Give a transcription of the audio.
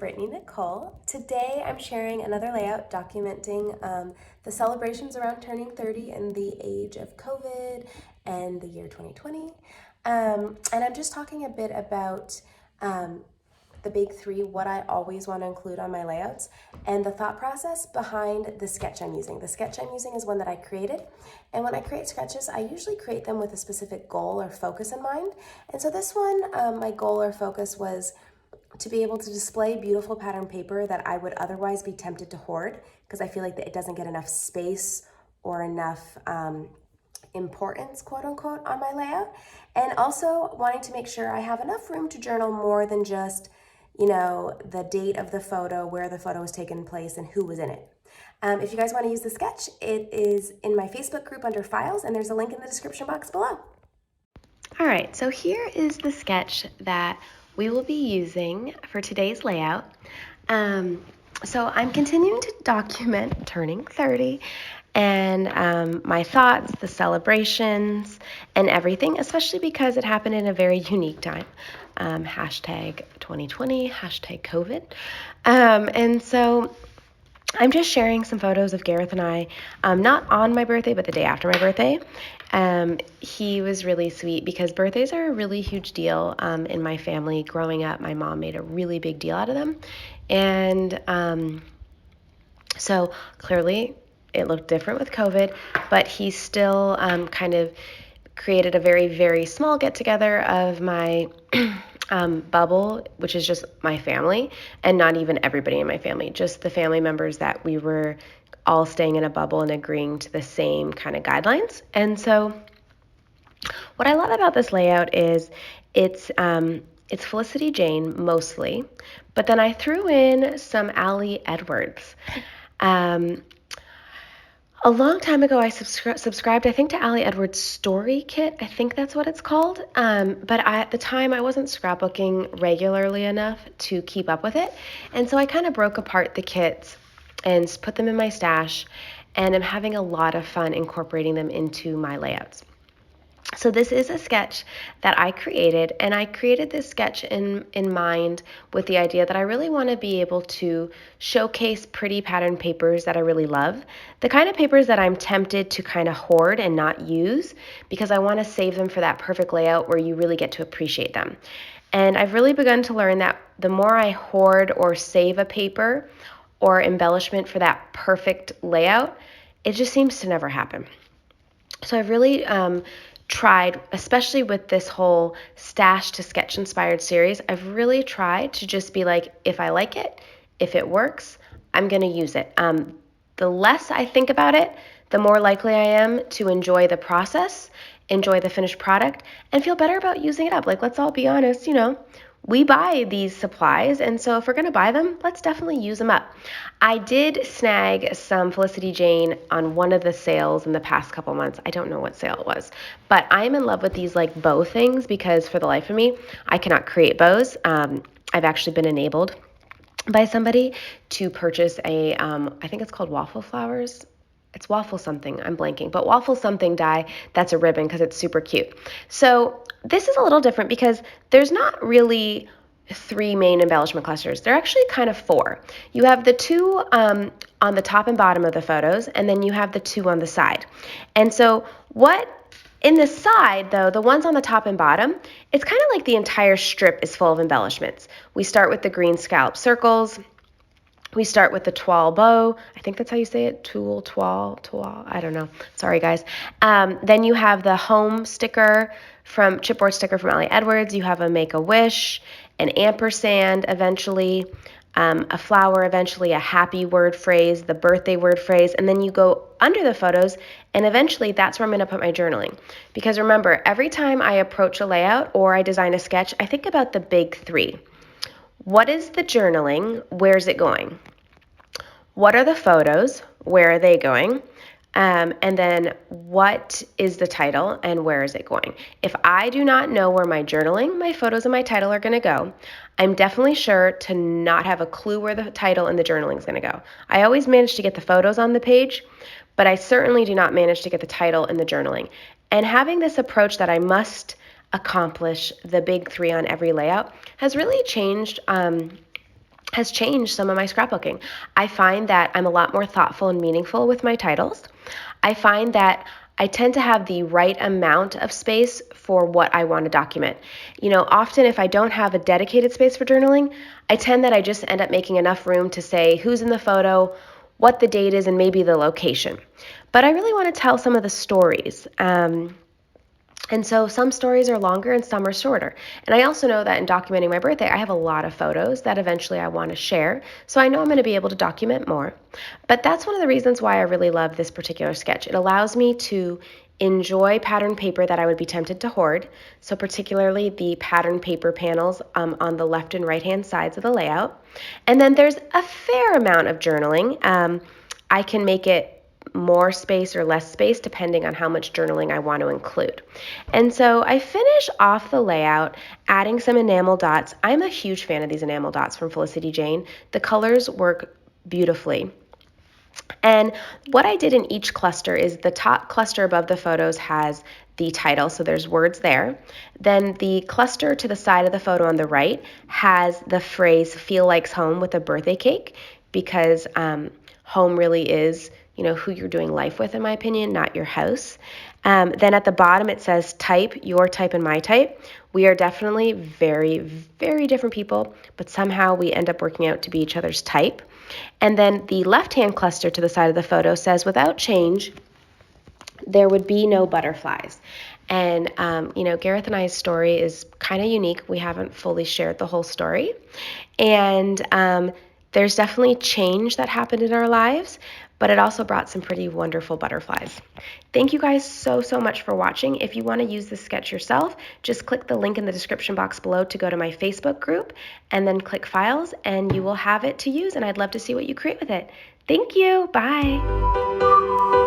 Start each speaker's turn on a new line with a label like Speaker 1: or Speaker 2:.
Speaker 1: Brittany Nicole. Today I'm sharing another layout documenting the celebrations around turning 30 and the age of COVID and the year 2020. And I'm just talking a bit about the big three, what I always want to include on my layouts, and the thought process behind the sketch I'm using. The sketch I'm using is one that I created, and when I create sketches, I usually create them with a specific goal or focus in mind. And so this one, my goal or focus was to be able to display beautiful pattern paper that I would otherwise be tempted to hoard because I feel like that it doesn't get enough space or enough importance, quote unquote, on my layout. And also wanting to make sure I have enough room to journal more than just, the date of the photo, where the photo was taken place, and who was in it. If you guys want to use the sketch, it is in my Facebook group under files, and there's a link in the description box below.
Speaker 2: All right, so here is the sketch that we will be using for today's layout. So I'm continuing to document turning 30 and my thoughts, the celebrations, and everything, especially because it happened in a very unique time. Hashtag 2020, hashtag COVID. And so I'm just sharing some photos of Gareth and I, not on my birthday, but the day after my birthday. He was really sweet because birthdays are a really huge deal in my family. Growing up, my mom made a really big deal out of them. And so clearly it looked different with COVID, but he still kind of created a very, very small get-together of my bubble, which is just my family, and not even everybody in my family, just the family members that we were all staying in a bubble and agreeing to the same kind of guidelines. And so what I love about this layout is it's Felicity Jane mostly, but then I threw in some Ali Edwards. A long time ago, I subscribed, I think, to Ali Edwards' Story Kit. I think that's what it's called. But at the time, I wasn't scrapbooking regularly enough to keep up with it. And so I kind of broke apart the kits and put them in my stash. And I'm having a lot of fun incorporating them into my layouts. So this is a sketch that I created, and I created this sketch in mind with the idea that I really want to be able to showcase pretty pattern papers that I really love, the kind of papers that I'm tempted to kind of hoard and not use because I want to save them for that perfect layout where you really get to appreciate them. And I've really begun to learn that the more I hoard or save a paper or embellishment for that perfect layout, it just seems to never happen. So I've really tried, especially with this whole stash to sketch inspired series, I've really tried to just be like, if I like it, if it works, I'm going to use it. The less I think about it, the more likely I am to enjoy the process, enjoy the finished product, and feel better about using it up. Like, let's all be honest, we buy these supplies, and so if we're going to buy them, let's definitely use them up. I did snag some Felicity Jane on one of the sales in the past couple months. I don't know what sale it was, but I'm in love with these like bow things because for the life of me, I cannot create bows. I've actually been enabled by somebody to purchase a, I think it's called waffle flowers. It's waffle something, I'm blanking, but waffle something die that's a ribbon because it's super cute. So this is a little different because there's not really 3 main embellishment clusters. They're actually kind of 4. You have the 2 on the top and bottom of the photos, and then you have the 2 on the side. And so in the side, though, the ones on the top and bottom, it's kind of like the entire strip is full of embellishments. We start with the green scallop circles. We start with the toile bow. I think that's how you say it. Toile. I don't know. Sorry, guys. Then you have the home sticker chipboard sticker from Ali Edwards. You have a Make-A-Wish, an ampersand eventually, a flower eventually, a happy word phrase, the birthday word phrase, and then you go under the photos, and eventually that's where I'm going to put my journaling. Because remember, every time I approach a layout or I design a sketch, I think about the big 3. What is the journaling? Where's it going? What are the photos? Where are they going? And then what is the title and where is it going? If I do not know where my journaling, my photos, and my title are going to go, I'm definitely sure to not have a clue where the title and the journaling is going to go. I always manage to get the photos on the page, but I certainly do not manage to get the title and the journaling. And having this approach that I must accomplish the big 3 on every layout has really changed has changed some of my scrapbooking. I find that I'm a lot more thoughtful and meaningful with my titles. I find that I tend to have the right amount of space for what I want to document. Often if I don't have a dedicated space for journaling, I tend that I just end up making enough room to say who's in the photo, what the date is, and maybe the location. But I really want to tell some of the stories. And so some stories are longer and some are shorter. And I also know that in documenting my birthday, I have a lot of photos that eventually I want to share. So I know I'm going to be able to document more. But that's one of the reasons why I really love this particular sketch. It allows me to enjoy pattern paper that I would be tempted to hoard. So particularly the pattern paper panels on the left and right hand sides of the layout. And then there's a fair amount of journaling. I can make it more space or less space depending on how much journaling I want to include. And so I finish off the layout adding some enamel dots. I'm a huge fan of these enamel dots from Felicity Jane. The colors work beautifully. And what I did in each cluster is the top cluster above the photos has the title, so there's words there. Then the cluster to the side of the photo on the right has the phrase "feel like's home" with a birthday cake, because home really is who you're doing life with, in my opinion, not your house. Then at the bottom it says type, your type and my type. We are definitely very, very different people, but somehow we end up working out to be each other's type. And then the left-hand cluster to the side of the photo says, without change, there would be no butterflies. And, Gareth and I's story is kind of unique. We haven't fully shared the whole story. And there's definitely change that happened in our lives, but it also brought some pretty wonderful butterflies. Thank you guys so, so much for watching. If you want to use this sketch yourself, just click the link in the description box below to go to my Facebook group and then click files and you will have it to use, and I'd love to see what you create with it. Thank you. Bye.